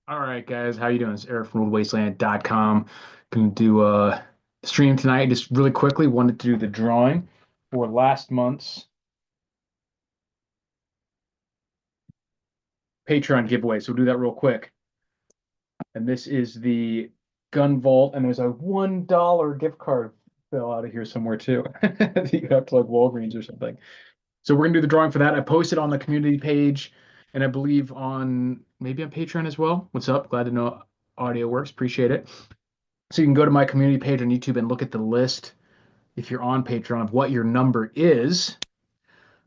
All right, guys, how you doing? It's Eric from oldwasteland.com. Gonna do a stream tonight. Just really quickly, wanted to do the drawing for last month's Patreon giveaway. So we'll do that real quick. And this is the gun vault, and there's a $1 gift card fell out of here somewhere too. You have to like Walgreens or something. So we're gonna do the drawing for that. I posted on the community page, and I believe on maybe on Patreon as well. What's up? Glad to know audio works. Appreciate it. So you can go to my community page on YouTube and look at the list if you're on Patreon of what your number is,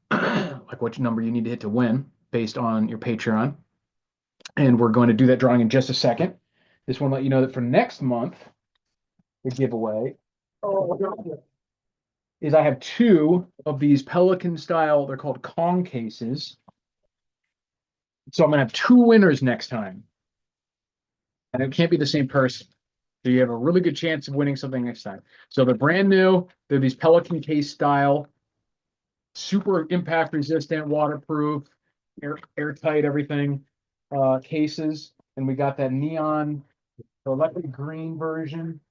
like what number you need to hit to win based on your Patreon. And we're going to do that drawing in just a second. Just want to let you know that for next month, the giveaway is I have two of these Pelican style, they're called Kong cases. So I'm going to have two winners next time. And it can't be the same person. So you have a really good chance of winning something next time. So they're brand new. They're these Pelican case style, super impact resistant, waterproof, airtight, everything cases. And we got that neon electric green version.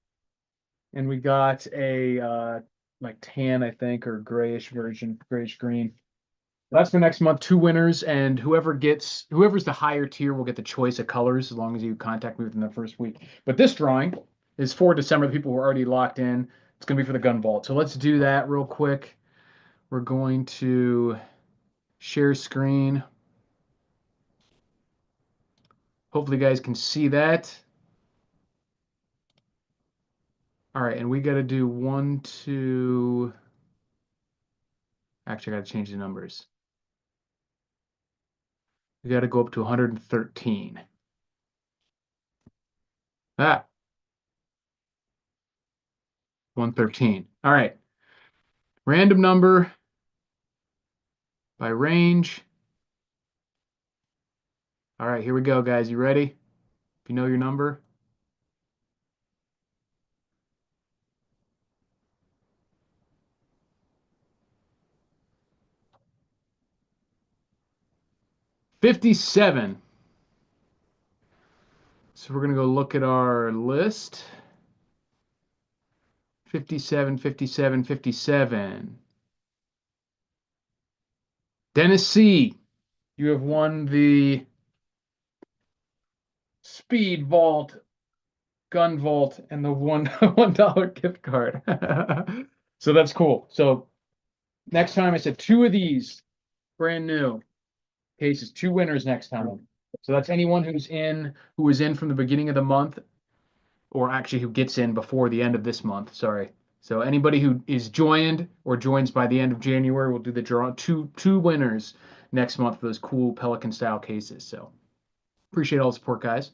And we got a like tan, I think, or grayish version, grayish green. That's for next month. Two winners, and whoever's the higher tier will get the choice of colors as long as you contact me within the first week. But this drawing is for December. The people who are already locked in. It's gonna be for the gun vault. So let's do that real quick. We're going to share screen. Hopefully, you guys can see that. All right, and we got to do one, two. Actually, I got to change the numbers. We got to go up to 113. Ah, 113. All right. Random number by range. All right, here we go, guys. You ready? If you know your number. 57. So we're going to go look at our list. 57, 57, 57. Dennis C., you have won the Speed Vault, Gun Vault, and the $1 gift card. So that's cool. So next time I said two of these brand new cases, two winners next time. So that's anyone who was in from the beginning of the month, or actually who gets in before the end of this month. Sorry. So anybody who is joined or joins by the end of January, we'll do the draw. Two winners next month for those cool Pelican style cases. So appreciate all the support, guys.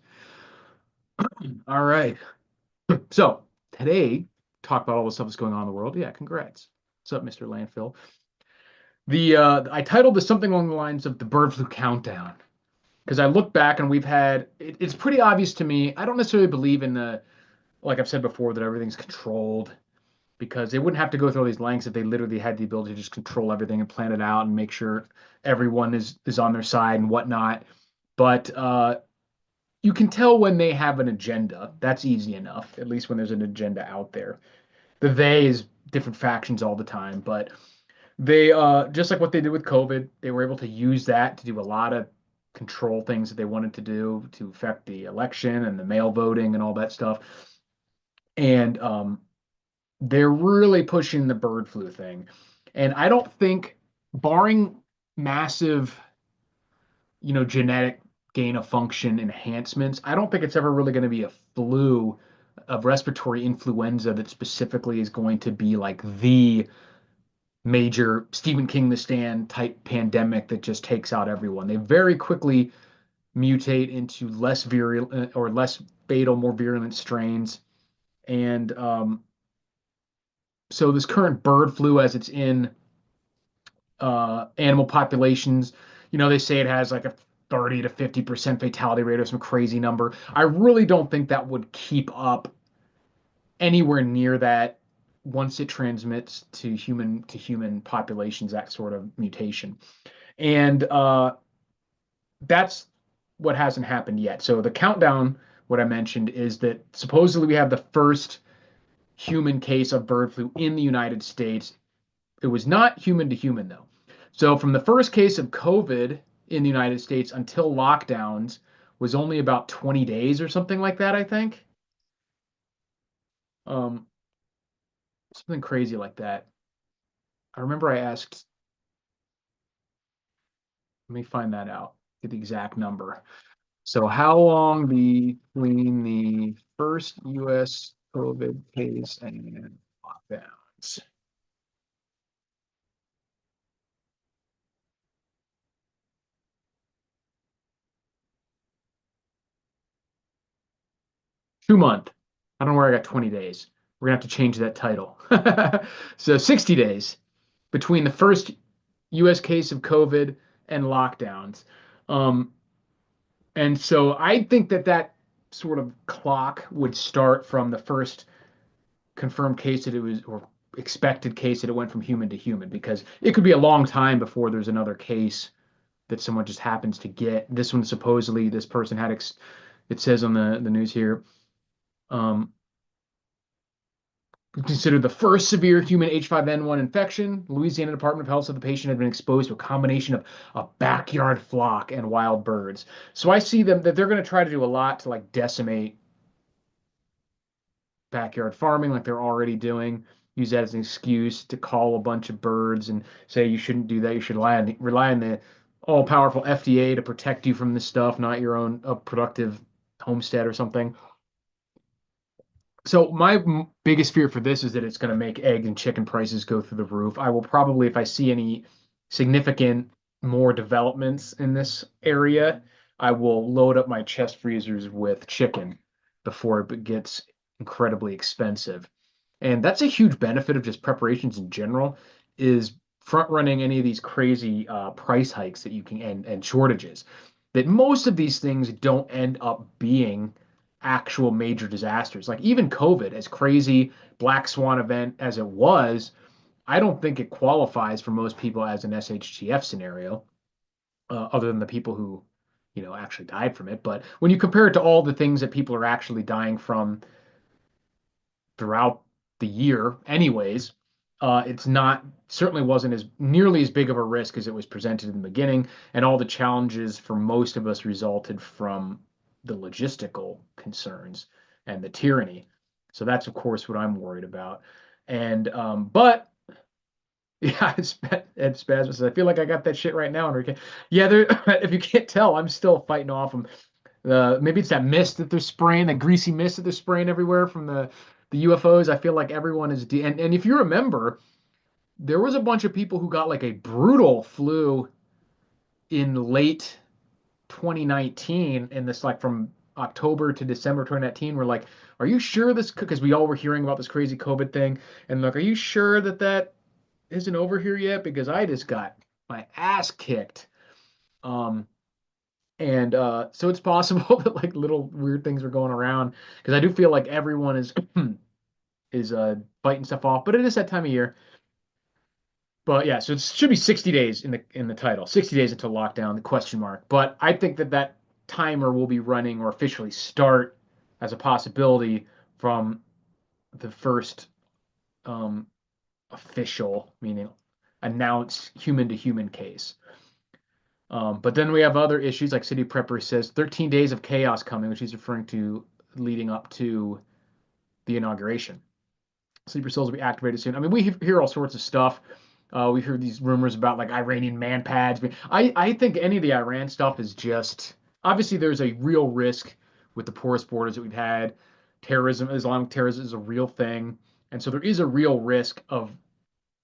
All right. So today, talk about all the stuff that's going on in the world. Yeah, congrats. What's up, Mr. Landfill? The I titled this something along the lines of the bird flu countdown because I look back and it's pretty obvious to me. I don't necessarily believe in the like I've said before that everything's controlled because they wouldn't have to go through all these lengths if they literally had the ability to just control everything and plan it out and make sure everyone is on their side and whatnot. But you can tell when they have an agenda. That's easy enough, at least when there's an agenda out there. The they is different factions all the time, but they just like what they did with COVID, they were able to use that to do a lot of control things that they wanted to do to affect the election and the mail voting and all that stuff. And they're really pushing the bird flu thing. And I don't think, barring massive, genetic gain of function enhancements, I don't think it's ever really going to be a flu of respiratory influenza that specifically is going to be like the major Stephen King the Stand type pandemic that just takes out everyone. They very quickly mutate into less virulent or less fatal, more virulent strains. And so this current bird flu, as it's in animal populations, they say it has like a 30 to 50% fatality rate or some crazy number. I really don't think that would keep up anywhere near that once it transmits to human populations, that sort of mutation. And that's what hasn't happened yet. So the countdown, what I mentioned, is that supposedly we have the first human case of bird flu in the United States. It was not human to human, though. So from the first case of COVID in the United States until lockdowns was only about 20 days or something like that, I think. Um, Something crazy like that. I remember I asked, let me find that out, get the exact number. So how long between the first US COVID case and lockdowns? 2 month. I don't know where I got 20 days. We're gonna have to change that title. So 60 days between the first US case of COVID and lockdowns. Um, and so I think that that sort of clock would start from the first confirmed case that it was, or expected case that it went from human to human, because it could be a long time before there's another case that someone just happens to get. This one, supposedly, this person had, it says on the news here, um, considered the first severe human H5N1 infection. Louisiana Department of Health said the patient had been exposed to a combination of a backyard flock and wild birds. So I see them that they're going to try to do a lot to like decimate backyard farming like they're already doing. Use that as an excuse to call a bunch of birds and say you shouldn't do that. You should rely on the all-powerful FDA to protect you from this stuff, not your own productive homestead or something. So my biggest fear for this is that it's going to make egg and chicken prices go through the roof. I will probably, if I see any significant more developments in this area, I will load up my chest freezers with chicken before it gets incredibly expensive. And that's a huge benefit of just preparations in general, is front running any of these crazy price hikes that you can, and shortages. That most of these things don't end up being actual major disasters. Like even COVID, as crazy black swan event as it was, I don't think it qualifies for most people as an SHTF scenario, other than the people who, actually died from it. But when you compare it to all the things that people are actually dying from throughout the year, anyways, it's not, certainly wasn't as nearly as big of a risk as it was presented in the beginning, and all the challenges for most of us resulted from the logistical concerns and the tyranny. So that's of course what I'm worried about. And but yeah, it's spasms. I feel like I got that shit right now, Enrique. Yeah, there. If you can't tell, I'm still fighting off them. Maybe it's that mist that they're spraying, that greasy mist that they're spraying everywhere from the UFOs. I feel like everyone is and if you remember, there was a bunch of people who got like a brutal flu in late 2019, and this like from October to December 2019. We're like, are you sure this? Because we all were hearing about this crazy COVID thing, and like, are you sure that that isn't over here yet? Because I just got my ass kicked. Um, and so it's possible that like little weird things are going around, because I do feel like everyone is is biting stuff off, but it is that time of year. But yeah, so it should be 60 days in the title, 60 days until lockdown, the question mark. But I think that that timer will be running, or officially start as a possibility, from the first um, official, meaning announced human to human case. But then we have other issues, like City Prepper says, 13 days of chaos coming, which he's referring to leading up to the inauguration. Sleeper cells will be activated soon. I mean, we hear all sorts of stuff. We hear these rumors about like Iranian man pads. I think any of the Iran stuff is just, obviously there's a real risk with the porous borders that we've had. Terrorism, Islamic terrorism is a real thing. And so there is a real risk of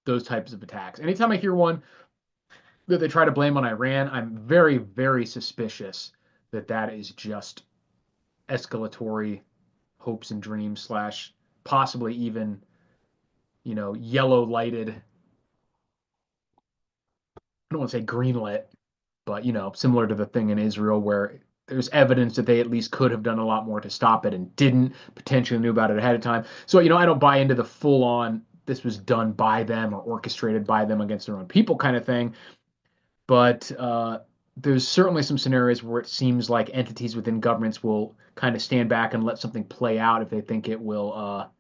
those types of attacks. Anytime I hear one that they try to blame on Iran, I'm very, very suspicious that that is just escalatory hopes and dreams slash possibly even, yellow lighted. I don't want to say greenlit, but similar to the thing in Israel where there's evidence that they at least could have done a lot more to stop it and didn't, potentially knew about it ahead of time. So, I don't buy into the full on this was done by them or orchestrated by them against their own people kind of thing. But there's certainly some scenarios where it seems like entities within governments will kind of stand back and let something play out if they think it will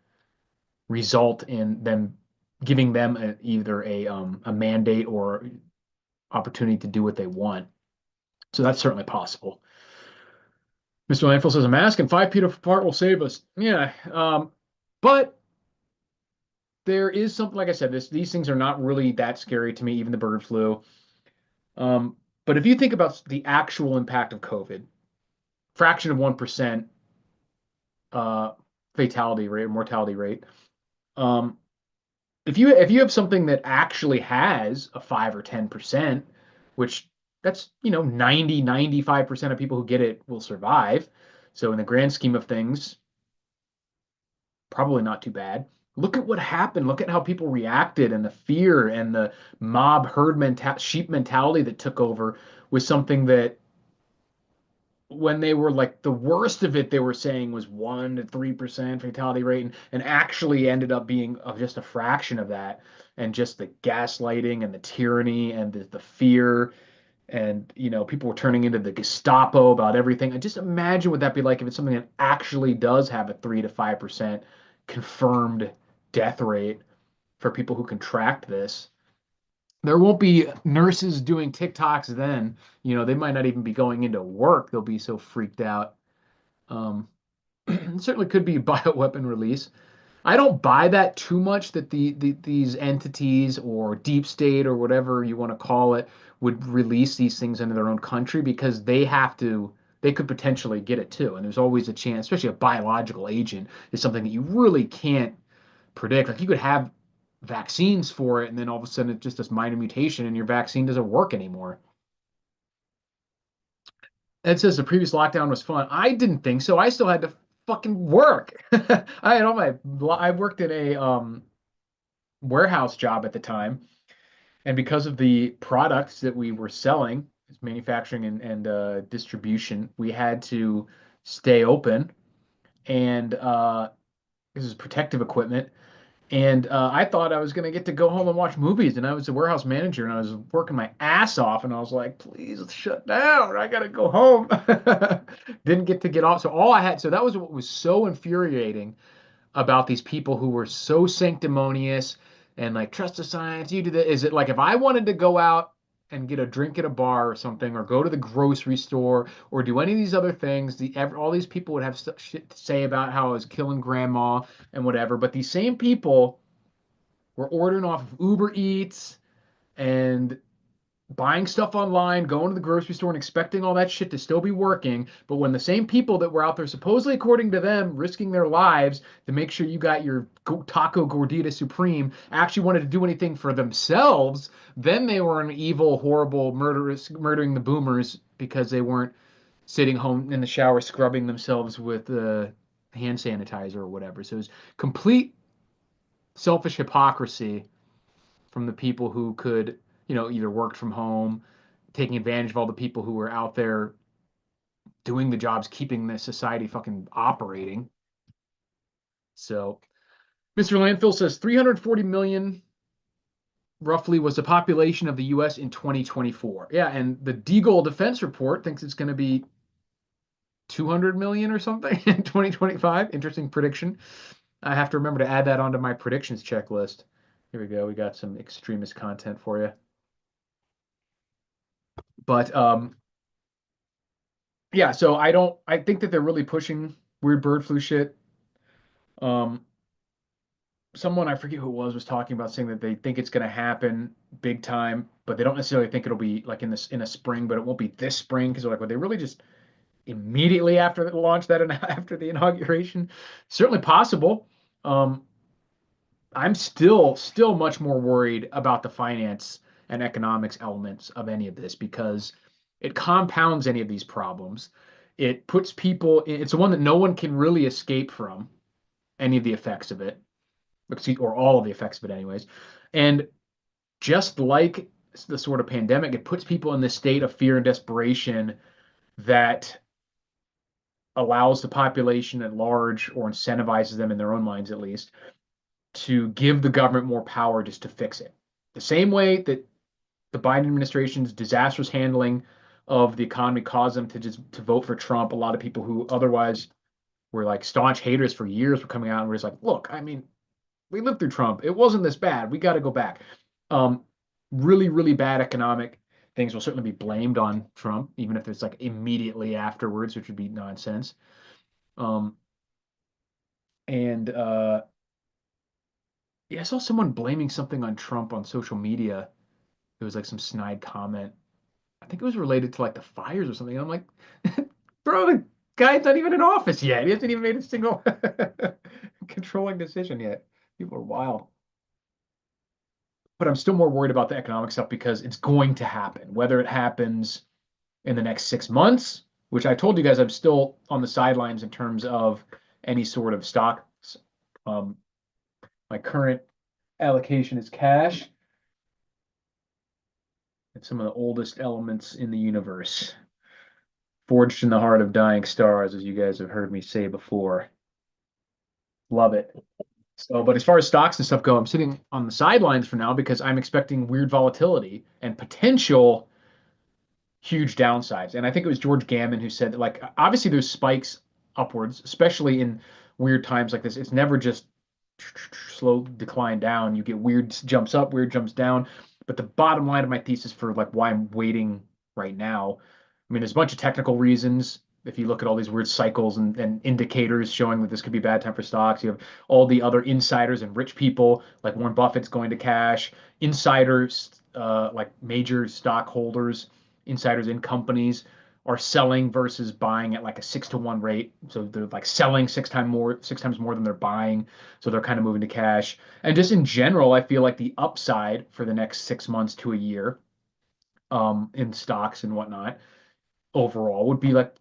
result in them giving them either a mandate or opportunity to do what they want. So that's certainly possible. Mr. Landfill says a mask and 5 feet apart will save us. Yeah, but there is something, like I said, these things are not really that scary to me, even the bird flu. But if you think about the actual impact of COVID, fraction of 1% uh, fatality rate or mortality rate. Um, if you have something that actually has a 5 or 10%, which that's 95% of people who get it will survive. So in the grand scheme of things, probably not too bad. Look at what happened. Look at how people reacted and the fear and the mob sheep mentality that took over was something that when they were like the worst of it, they were saying was 1 to 3% fatality rate, and actually ended up being just a fraction of that. And just the gaslighting and the tyranny and the fear, and people were turning into the Gestapo about everything. And just imagine what that'd be like if it's something that actually does have a 3 to 5% confirmed death rate for people who contract this. There won't be nurses doing TikToks then. They might not even be going into work. They'll be so freaked out. It certainly could be a bioweapon release. I don't buy that too much that these entities or deep state or whatever you want to call it would release these things into their own country, because they could potentially get it too. And there's always a chance, especially a biological agent is something that you really can't predict. Like you could have vaccines for it, and then all of a sudden it's just this minor mutation and your vaccine doesn't work anymore. Ed says the previous lockdown was fun. I didn't think so. I still had to fucking work. I worked in a warehouse job at the time, and because of the products that we were selling, manufacturing and distribution, we had to stay open, and this is protective equipment. And I thought I was going to get to go home and watch movies. And I was a warehouse manager and I was working my ass off. And I was like, please shut down. I got to go home. Didn't get off. So that was what was so infuriating about these people who were so sanctimonious and like, trust the science, you do that. Is it like if I wanted to go out and get a drink at a bar or something, or go to the grocery store, or do any of these other things, all these people would have shit to say about how I was killing grandma and whatever. But these same people were ordering off of Uber Eats and buying stuff online, going to the grocery store and expecting all that shit to still be working. But when the same people that were out there, supposedly according to them, risking their lives to make sure you got your taco gordita supreme, actually wanted to do anything for themselves, then they were an evil, horrible, murdering the boomers because they weren't sitting home in the shower scrubbing themselves with hand sanitizer or whatever. So it was complete selfish hypocrisy from the people who could, either worked from home, taking advantage of all the people who were out there doing the jobs, keeping the society fucking operating. So Mr. Landfill says 340 million roughly was the population of the US in 2024. Yeah, and the Deagle Defense Report thinks it's going to be 200 million or something in 2025. Interesting prediction. I have to remember to add that onto my predictions checklist. Here we go. We got some extremist content for you. But yeah, so I think that they're really pushing weird bird flu shit. Someone, I forget who it was talking about saying that they think it's going to happen big time, but they don't necessarily think it'll be like in a spring, but it won't be this spring, because they're like, well, they really just immediately after the launch that and after the inauguration. Certainly possible. I'm still much more worried about the finance and economics elements of any of this, because it compounds any of these problems. It puts people, it's the one that no one can really escape from any of the effects of it, or all of the effects of it anyways. And just like the sort of pandemic, it puts people in this state of fear and desperation that allows the population at large, or incentivizes them in their own minds at least, to give the government more power just to fix it. The same way that the Biden administration's disastrous handling of the economy caused them to just to vote for Trump. A lot of people who otherwise were like staunch haters for years were coming out and were just like, look, I mean, we lived through Trump. It wasn't this bad. We got to go back. Um, really, really bad economic things will certainly be blamed on Trump, even if it's like immediately afterwards, which would be nonsense. Um, and yeah, I saw someone blaming something on Trump on social media. It was like some snide comment. I think it was related to like the fires or something. And I'm like, bro, the guy's not even in office yet. He hasn't even made a single controlling decision yet. People are wild. But I'm still more worried about the economic stuff because it's going to happen. Whether it happens in the next 6 months, which I told you guys I'm still on the sidelines in terms of any sort of stocks. Um, my current allocation is cash. It's some of the oldest elements in the universe, forged in the heart of dying stars, as you guys have heard me say before. Love it. So, but as far as stocks and stuff go, I'm sitting on the sidelines for now because I'm expecting weird volatility and potential huge downsides. And I think it was George Gammon who said that, like, obviously there's spikes upwards, especially in weird times like this. It's never just slow decline down. You get weird jumps up, weird jumps down. But the bottom line of my thesis for like why I'm waiting right now, I mean, there's a bunch of technical reasons. If you look at all these weird cycles and indicators showing that this could be a bad time for stocks, you have all the other insiders and rich people like Warren Buffett's going to cash, insiders like major stockholders, insiders in companies are selling versus buying at like a 6-to-1 rate. So they're like selling 6 times more than they're buying. So they're kind of moving to cash. And just in general, I feel like the upside for the next 6 months to a year in stocks and whatnot overall would be like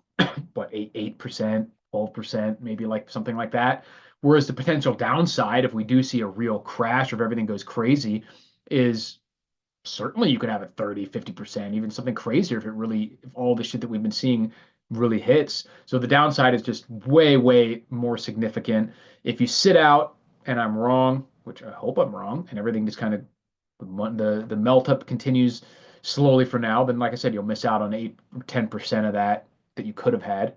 what 8%, 12%, maybe like something like that. Whereas the potential downside, if we do see a real crash or if everything goes crazy, is certainly you could have a 30, 50%, even something crazier if all the shit that we've been seeing really hits. So the downside is just way, way more significant. If you sit out and I'm wrong, which I hope I'm wrong, and everything just kind of the melt up continues slowly for now, then like I said, you'll miss out on 8 or 10% of that you could have had.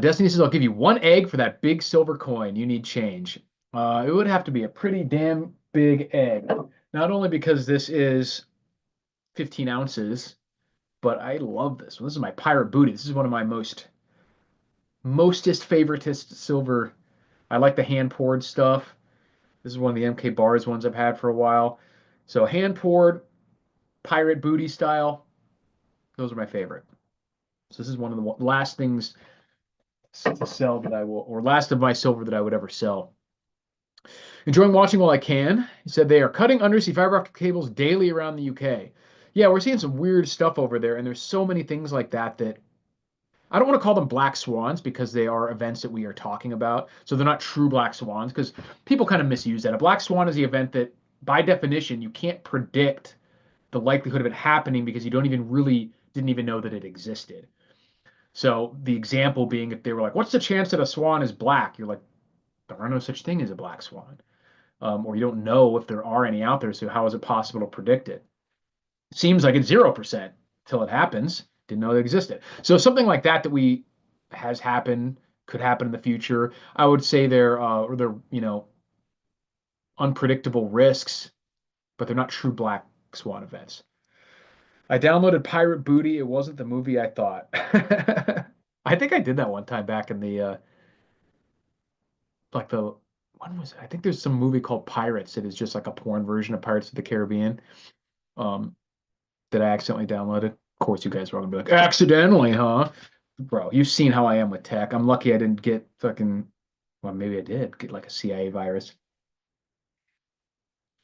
Destiny says, I'll give you one egg for that big silver coin. You need change. It would have to be a pretty damn big egg. Not only because this is 15 ounces, but I love this. This is my pirate booty. This is one of my mostest favoritist silver. I like the hand poured stuff. This is one of the MK Bars ones I've had for a while. So hand poured, pirate booty style. Those are my favorite. So this is one of the last things to sell that I will, or last of my silver that I would ever sell. Enjoying watching while I can. He said they are cutting undersea fiber optic cables daily around the UK. Yeah, we're seeing some weird stuff over there, and there's so many things like that that I don't want to call them black swans because they are events that we are talking about. So they're not true black swans because people kind of misuse that. A black swan is the event that, by definition, you can't predict the likelihood of it happening because you didn't even know that it existed. So the example being if they were like, what's the chance that a swan is black? You're like, there are no such thing as a black swan. Or you don't know if there are any out there. So how is it possible to predict it? It seems like it's 0% till it happens. Didn't know it existed. So something like that we has happened, could happen in the future. I would say they're unpredictable risks, but they're not true black swan events. I downloaded Pirate Booty. It wasn't the movie I thought. I think I did that one time back in the like the when was it? I think there's some movie called Pirates that is just like a porn version of Pirates of the Caribbean. Um, that I accidentally downloaded. Of course, you guys are all gonna be like, accidentally, huh? Bro, you've seen how I am with tech. I'm lucky I didn't get fucking, well, maybe I did get like a CIA virus.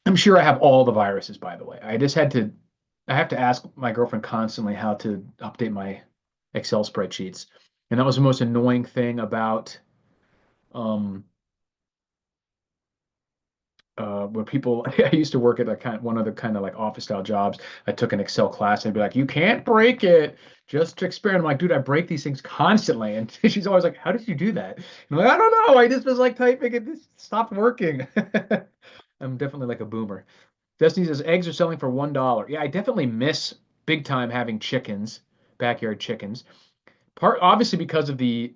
I'm sure I have all the viruses, by the way. I have to ask my girlfriend constantly how to update my Excel spreadsheets. And that was the most annoying thing about um, when people I used to work at one other kind of like office style jobs. I took an Excel class and they'd be like, you can't break it just to experiment. I'm like, dude, I break these things constantly. And she's always like, how did you do that? And I'm like, I don't know. I just was like typing it just stopped working. I'm definitely like a boomer. Destiny says eggs are selling for $1. Yeah, I definitely miss big time having chickens, backyard chickens. Part obviously because of the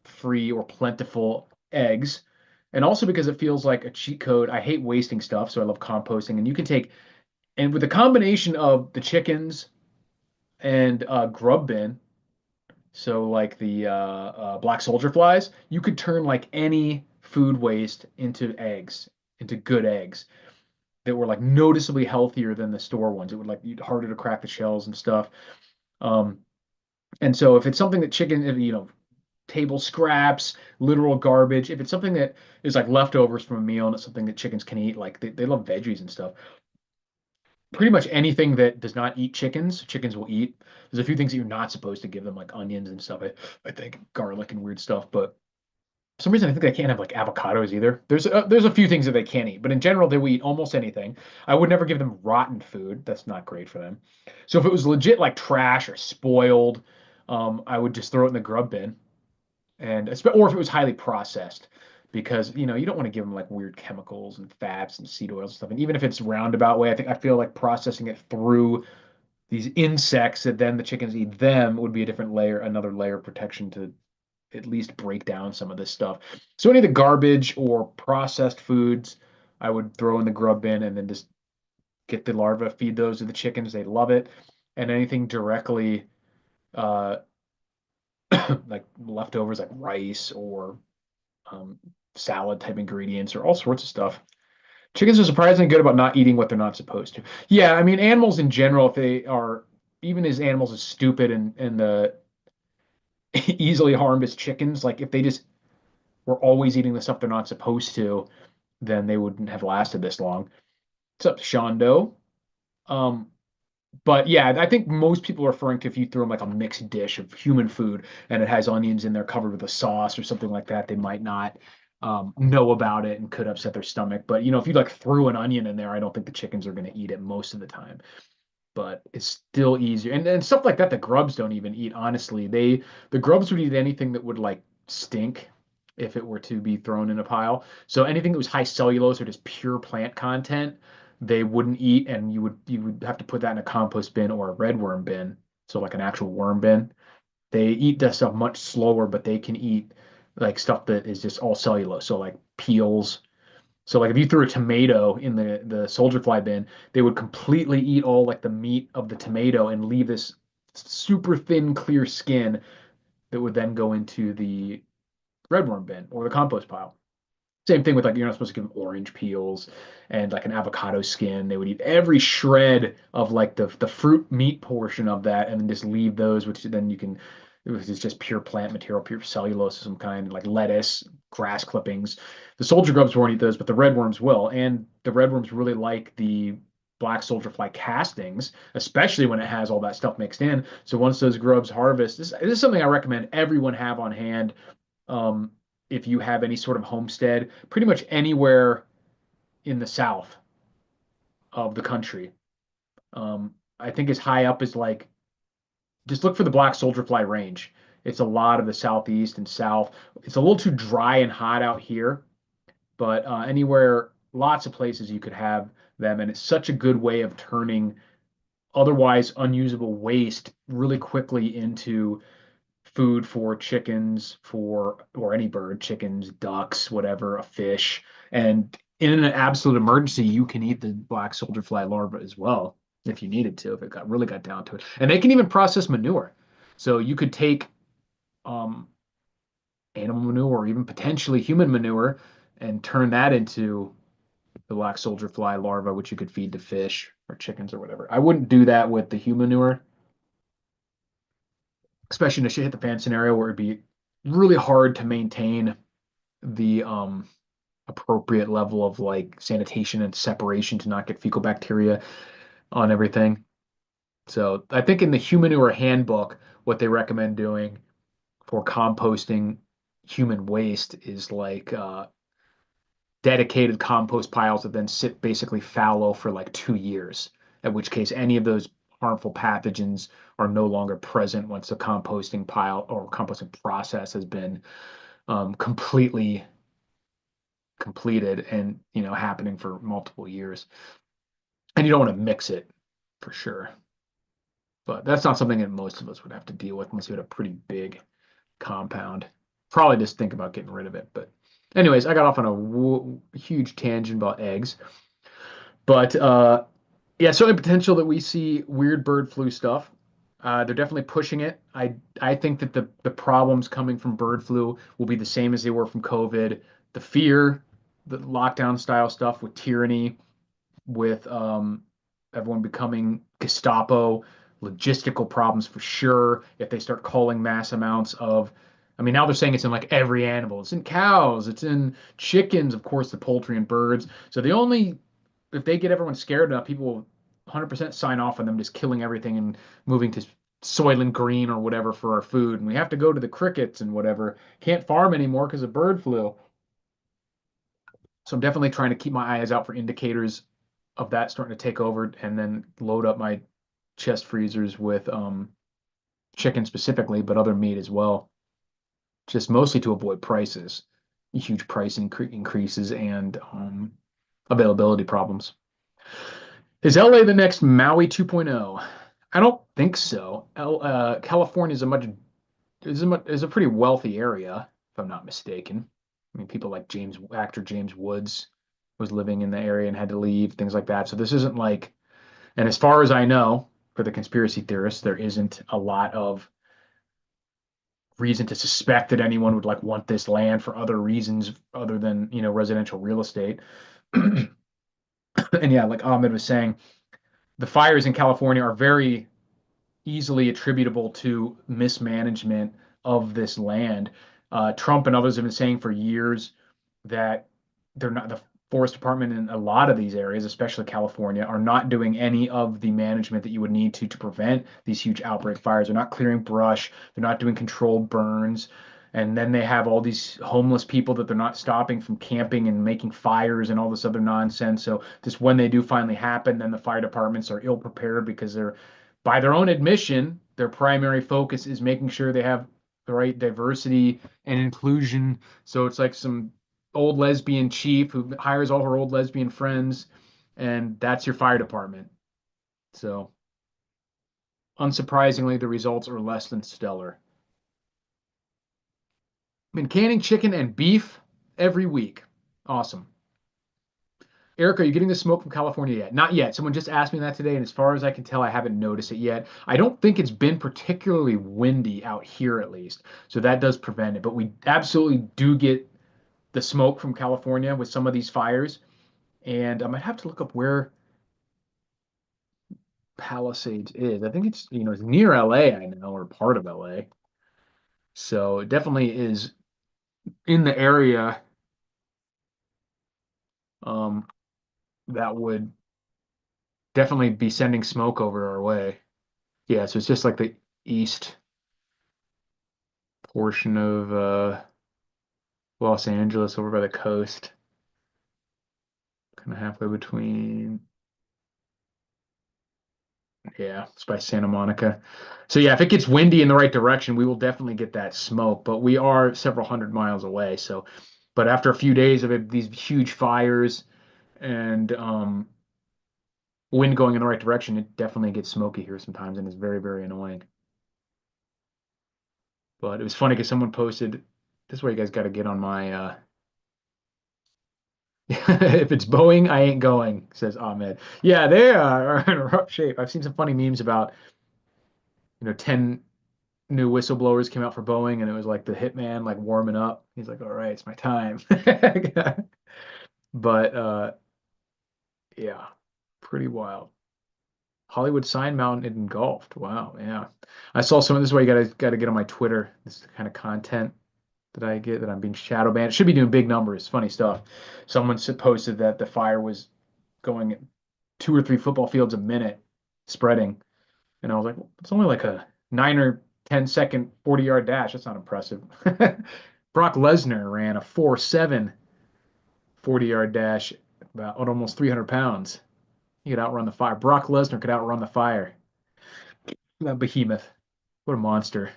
free or plentiful eggs, and also because it feels like a cheat code. I hate wasting stuff, so I love composting. And you can take, and with the combination of the chickens and grub bin, so like the black soldier flies, you could turn like any food waste into eggs, into good eggs that were like noticeably healthier than the store ones. It would like harder to crack the shells and stuff. Um, and so if it's something that chicken, table scraps, literal garbage, if it's something that is like leftovers from a meal and it's something that chickens can eat, like they love veggies and stuff. Pretty much anything that does not eat chickens, chickens will eat. There's a few things that you're not supposed to give them, like onions and stuff. I think garlic and weird stuff, but for some reason I think they can't have like avocados either. There's a few things that they can't eat, but in general they will eat almost anything. I would never give them rotten food. That's not great for them. So if it was legit like trash or spoiled, I would just throw it in the grub bin, or if it was highly processed, because you don't want to give them like weird chemicals and fats and seed oils and stuff. And even if it's roundabout way, I feel like processing it through these insects that then the chickens eat them would be a different layer, another layer of protection to at least break down some of this stuff. So any of the garbage or processed foods, I would throw in the grub bin and then just get the larvae, feed those to the chickens. They love it. And anything directly uh, like leftovers, like rice or um, salad type ingredients or all sorts of stuff. Chickens are surprisingly good about not eating what they're not supposed to. Yeah, I mean animals in general, if they are even as animals as stupid and the easily harmed as chickens, like if they just were always eating the stuff they're not supposed to, then they wouldn't have lasted this long. What's up, Shondo? Um, but yeah, I think most people are referring to if you throw them like a mixed dish of human food and it has onions in there covered with a sauce or something like that, they might not know about it and could upset their stomach. But if you like threw an onion in there, I don't think the chickens are going to eat it most of the time. But it's still easier. And stuff like that, the grubs don't even eat, honestly. The grubs would eat anything that would like stink if it were to be thrown in a pile. So anything that was high cellulose or just pure plant content, they wouldn't eat, and you would have to put that in a compost bin or a red worm bin. So like an actual worm bin. They eat that stuff much slower, but they can eat like stuff that is just all cellulose. So like peels, so like if you threw a tomato in the soldier fly bin, they would completely eat all like the meat of the tomato and leave this super thin, clear skin that would then go into the redworm bin or the compost pile. Same thing with like you're not supposed to give them orange peels and like an avocado skin. They would eat every shred of like the fruit meat portion of that and then just leave those, which then you can, which is just pure plant material, pure cellulose of some kind, like lettuce, grass clippings. The soldier grubs won't eat those, but the redworms will. And the redworms really like the black soldier fly castings, especially when it has all that stuff mixed in. So once those grubs harvest, this is something I recommend everyone have on hand. Um, if you have any sort of homestead, pretty much anywhere in the south of the country. I think as high up as like, just look for the black soldier fly range. It's a lot of the southeast and south. It's a little too dry and hot out here, but anywhere, lots of places you could have them. And it's such a good way of turning otherwise unusable waste really quickly into food for chickens, for or any bird, chickens, ducks, whatever, a fish. And in an absolute emergency, you can eat the black soldier fly larva as well if you needed to, if it really got down to it. And they can even process manure. So you could take um, animal manure or even potentially human manure and turn that into the black soldier fly larva, which you could feed to fish or chickens or whatever. I wouldn't do that with the human manure, especially in a shit hit the fan scenario where it'd be really hard to maintain the appropriate level of like sanitation and separation to not get fecal bacteria on everything. So I think in the humanure handbook, what they recommend doing for composting human waste is like dedicated compost piles that then sit basically fallow for like 2 years, at which case any of those harmful pathogens are no longer present once the composting pile or composting process has been completely completed and happening for multiple years. And you don't want to mix it for sure. But that's not something that most of us would have to deal with unless you had a pretty big compound. Probably just think about getting rid of it. But anyways, I got off on a huge tangent about eggs. But yeah, certainly potential that we see weird bird flu stuff. They're definitely pushing it. I think that the problems coming from bird flu will be the same as they were from COVID. The fear, the lockdown style stuff with tyranny, with everyone becoming Gestapo, logistical problems for sure. If they start calling mass amounts of, I mean, now they're saying it's in like every animal. It's in cows, it's in chickens, of course, the poultry and birds. So the only, if they get everyone scared enough, people will 100% sign off on them just killing everything and moving to Soylent Green or whatever for our food. And we have to go to the crickets and whatever. Can't farm anymore because of bird flu. So I'm definitely trying to keep my eyes out for indicators of that starting to take over and then load up my chest freezers with chicken specifically, but other meat as well, just mostly to avoid prices, huge price increases and availability problems. Is LA the next Maui 2.0? I don't think so. California is a pretty wealthy area, if I'm not mistaken. I mean, people like actor James Woods was living in the area and had to leave, things like that. So this isn't like, and as far as I know, for the conspiracy theorists, there isn't a lot of reason to suspect that anyone would like want this land for other reasons other than, residential real estate. And yeah, like Ahmed was saying, the fires in California are very easily attributable to mismanagement of this land. Trump and others have been saying for years that they're not the forest department in a lot of these areas, especially California, are not doing any of the management that you would need to prevent these huge outbreak fires. They're not clearing brush. They're not doing controlled burns. And then they have all these homeless people that they're not stopping from camping and making fires and all this other nonsense. So just when they do finally happen, then the fire departments are ill prepared because they're, by their own admission, their primary focus is making sure they have the right diversity and inclusion. So it's like some old lesbian chief who hires all her old lesbian friends, and that's your fire department. So, unsurprisingly, the results are less than stellar. Been canning chicken and beef every week. Awesome. Eric, are you getting the smoke from California yet? Not yet. Someone just asked me that today, and as far as I can tell, I haven't noticed it yet. I don't think it's been particularly windy out here, at least. So that does prevent it. But we absolutely do get the smoke from California with some of these fires. And I might have to look up where Palisades is. I think it's near LA, I know, or part of LA. So it definitely is in the area um, that would definitely be sending smoke over our way. Yeah, so it's just like the east portion of Los Angeles over by the coast, kind of halfway between. Yeah, it's by Santa Monica. So yeah, if it gets windy in the right direction, we will definitely get that smoke. But we are several hundred miles away. So, but after a few days of these huge fires and wind going in the right direction, it definitely gets smoky here sometimes, and it's very, very annoying. But it was funny because someone posted, "This is why you guys got to get on my." If it's Boeing, I ain't going," says Ahmed. Yeah, they are in a rough shape. I've seen some funny memes about 10 new whistleblowers came out for Boeing, and it was like the hitman like warming up. He's like, "All right, it's my time." But yeah, pretty wild. Hollywood sign mounted engulfed. Wow, yeah. I saw some of this is why you gotta get on my Twitter. This is the kind of content that I get that I'm being shadow banned. It should be doing big numbers, funny stuff. Someone posted that the fire was going 2 or 3 football fields a minute, spreading, and I was like, well, it's only like a 9 or 10 second 40-yard dash. That's not impressive. Brock Lesnar ran a 4.7 40-yard dash about at almost 300 pounds. He could outrun the fire. Brock Lesnar could outrun the fire. That behemoth. What a monster.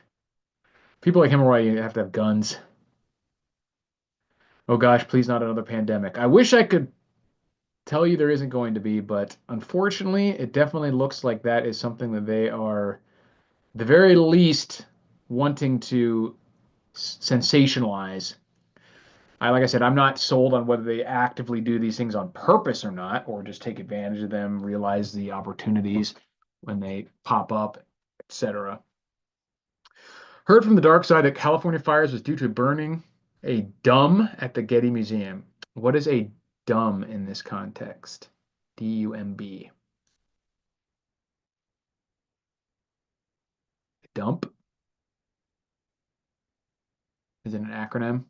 People like him are why you have to have guns. Oh gosh, please not another pandemic. I wish I could. tell you there isn't going to be, but unfortunately, it definitely looks like that is something that they are, the very least, wanting to sensationalize. Like I said, I'm not sold on whether they actively do these things on purpose or not, or just take advantage of them, realize the opportunities when they pop up, etc. Heard from the dark side that California fires was due to burning a dumb at the Getty Museum. What is a dumb in this context? DUMB. Dump? Is it an acronym?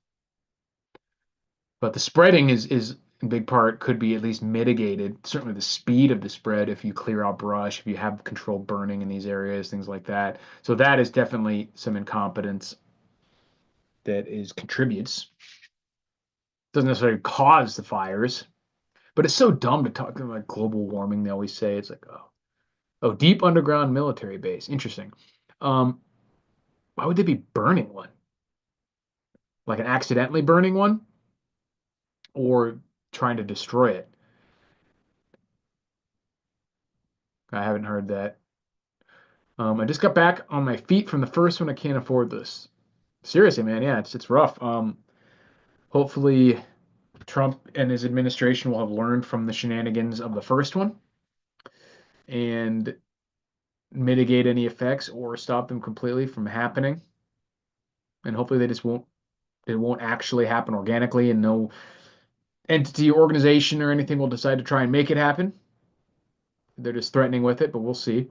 But the spreading is in big part could be at least mitigated. Certainly the speed of the spread if you clear out brush, if you have controlled burning in these areas, things like that. So that is definitely some incompetence that is contributes. Doesn't necessarily cause the fires, but it's so dumb to talk about like global warming. They always say it's like, oh, deep underground military base. Interesting. Um, why would they be burning one? Like an accidentally burning one or trying to destroy it? I haven't heard that. I just got back on my feet from the first one. I can't afford this. Seriously, man. Yeah, it's rough. Hopefully Trump and his administration will have learned from the shenanigans of the first one and mitigate any effects or stop them completely from happening. And hopefully they just won't it won't actually happen organically and no entity, organization, or anything will decide to try and make it happen. They're just threatening with it, but we'll see.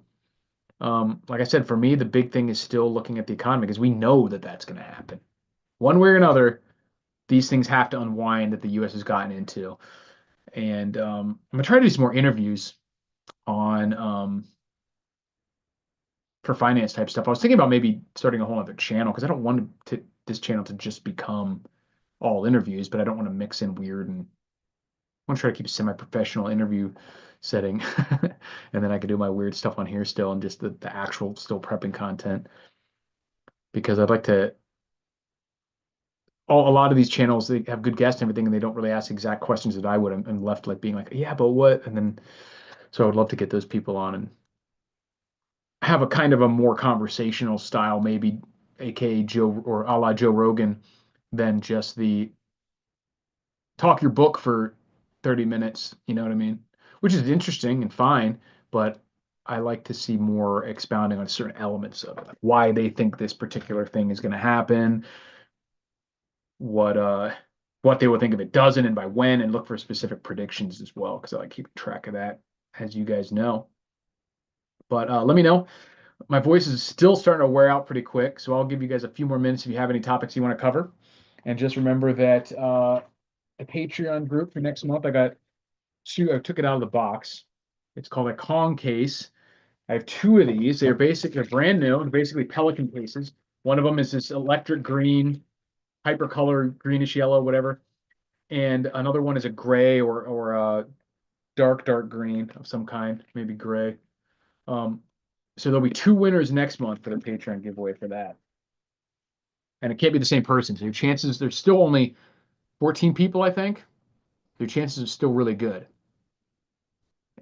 Like I said, for me, the big thing is still looking at the economy because we know that that's going to happen. One way or another, these things have to unwind that the U.S. has gotten into. And I'm gonna try to do some more interviews on for finance type stuff. I was thinking about maybe starting a whole other channel because I don't want this channel to just become all interviews, but I don't want to mix in weird and I want to try to keep a semi-professional interview setting, and then I could do my weird stuff on here still and just the actual still prepping content because I'd like to. A lot of these channels they have good guests and everything, and they don't really ask exact questions that I would. I'm left like being like, yeah, but what? And then so I would love to get those people on and have a kind of a more conversational style, maybe, aka Joe or a la Joe Rogan, than just the talk your book for 30 minutes. You know what I mean? Which is interesting and fine, but I like to see more expounding on certain elements of it, like why they think this particular thing is going to happen, what uh what they would think if it doesn't, and by when, and look for specific predictions as well, because I like keeping track of that, as you guys know. But let me know. My voice is still starting to wear out pretty quick, so I'll give you guys a few more minutes if you have any topics you want to cover. And just remember that a Patreon group for next month. I took it out of the box. It's called a Kong case. I have two of these. They're brand new and basically Pelican cases. One of them is this electric green, hypercolor, greenish yellow, whatever. And another one is a gray or a dark green of some kind, maybe gray. Um, so there'll be two winners next month for the Patreon giveaway for that. And it can't be the same person. So your chances, there's still only 14 people, I think. Your chances are still really good.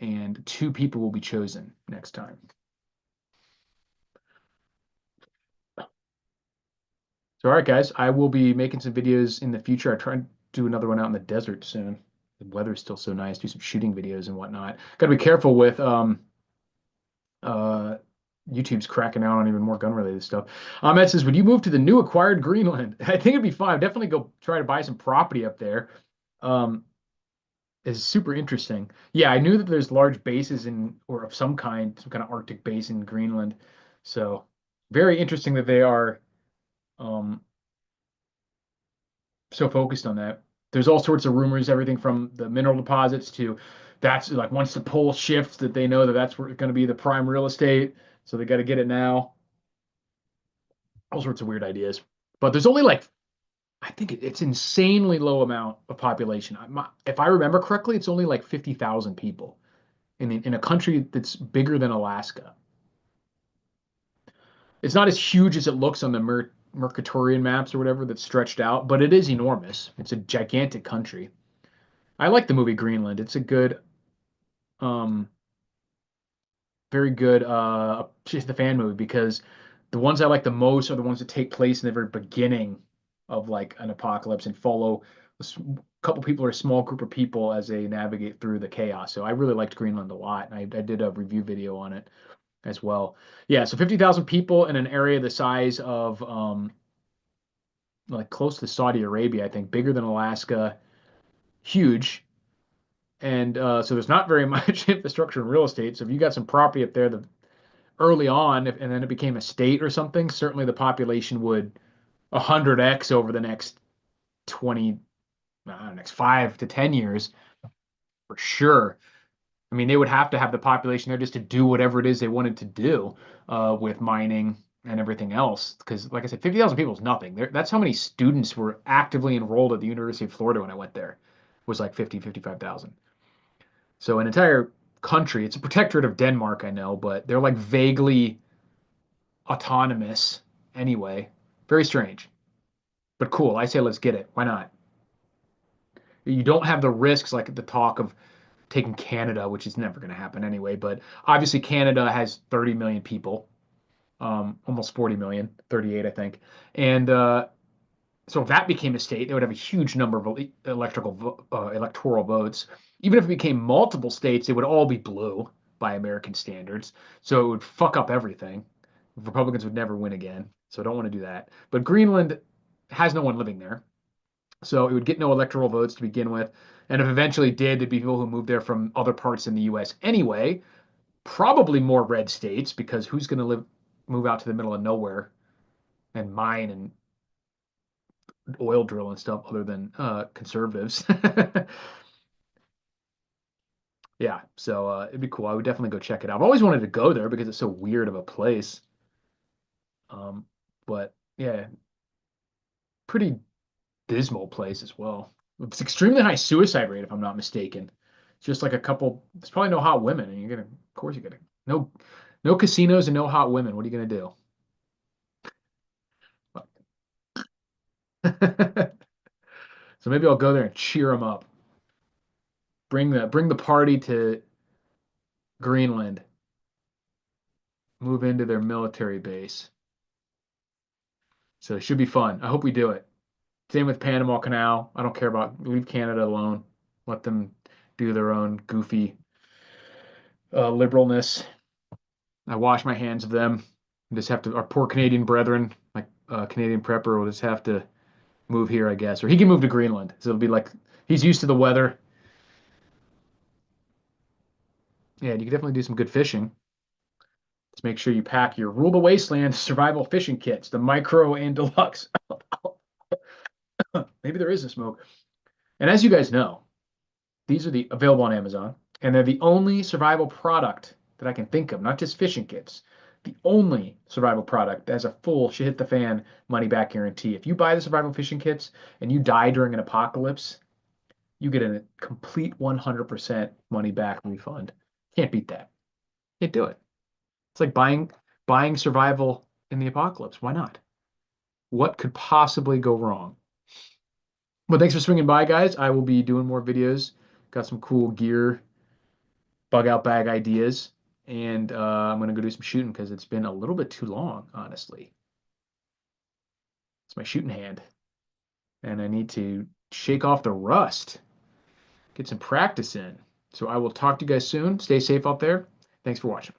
And two people will be chosen next time. So, all right, guys, I will be making some videos in the future. I try and do another one out in the desert soon. The weather's still so nice. Do some shooting videos and whatnot. Got to be careful with uh YouTube's cracking out on even more gun related stuff. Ahmed says, would you move to the new acquired Greenland? I think it'd be fun. I'd definitely go try to buy some property up there. Um, is super interesting. Yeah, I knew that there's large bases in or of some kind of Arctic base in Greenland. So very interesting that they are um so focused on that. There's all sorts of rumors, everything from the mineral deposits to that's like once the pole shifts that they know that that's where it's going to be the prime real estate. So they got to get it now. All sorts of weird ideas. But there's only like I think it's insanely low amount of population. If I remember correctly, it's only like 50,000 people in a country that's bigger than Alaska. It's not as huge as it looks on the Mercatorian maps or whatever that's stretched out, but it is enormous. It's a gigantic country. I like the movie Greenland. It's a good, um, very good Chase the Fan movie because the ones I like the most are the ones that take place in the very beginning of like an apocalypse and follow couple people or a small group of people as they navigate through the chaos. So I really liked Greenland a lot. And I did a review video on it as well. Yeah, so 50,000 people in an area the size of like close to Saudi Arabia, I think, bigger than Alaska, huge. And so there's not very much infrastructure and real estate. So if you got some property up there, early on, and then it became a state or something, certainly the population would 100x over the next 20, next 5 to 10 years for sure. I mean, they would have to have the population there just to do whatever it is they wanted to do with mining and everything else. Because, like I said, 50,000 people is nothing. That's how many students were actively enrolled at the University of Florida when I went there. Was like 55,000. So an entire country. It's a protectorate of Denmark, I know, but they're like vaguely autonomous anyway. Very strange, but cool. I say let's get it. Why not? You don't have the risks like the talk of taking Canada, which is never going to happen anyway. But obviously, Canada has 30 million people, almost 40 million, 38, I think. And so if that became a state, they would have a huge number of electoral votes. Even if it became multiple states, they would all be blue by American standards. So it would fuck up everything. Republicans would never win again. So I don't want to do that. But Greenland has no one living there. So it would get no electoral votes to begin with. And if eventually did, there'd be people who moved there from other parts in the US anyway. Probably more red states because who's going to move out to the middle of nowhere and mine and oil drill and stuff other than conservatives? Yeah, so it'd be cool. I would definitely go check it out. I've always wanted to go there because it's so weird of a place. Um, but yeah, pretty dismal place as well. It's extremely high suicide rate, if I'm not mistaken. It's just like a couple. There's probably no hot women, and you're gonna, of course, you're gonna no casinos and no hot women. What are you gonna do? So maybe I'll go there and cheer them up. Bring the party to Greenland. Move into their military base. So it should be fun. I hope we do it. Same with Panama Canal. I don't care about leave Canada alone. Let them do their own goofy liberalness. I wash my hands of them. Just have to, our poor Canadian brethren, like Canadian prepper, will just have to move here, I guess, or he can move to Greenland. So it'll be like he's used to the weather. Yeah, you can definitely do some good fishing. Just make sure you pack your Rule the Wasteland survival fishing kits, the micro and deluxe. Maybe there is a smoke. And as you guys know, these are the available on Amazon, and they're the only survival product that I can think of, not just fishing kits. The only survival product that has a full shit hit the fan money back guarantee. If you buy the survival fishing kits and you die during an apocalypse, you get a complete 100% money back refund. Can't beat that. Can't do it. It's like buying survival in the apocalypse. Why not? What could possibly go wrong? Well, thanks for swinging by, guys. I will be doing more videos. Got some cool gear, bug out bag ideas, and I'm gonna go do some shooting because it's been a little bit too long, honestly. It's my shooting hand, and I need to shake off the rust, get some practice in. So I will talk to you guys soon. Stay safe out there. Thanks for watching.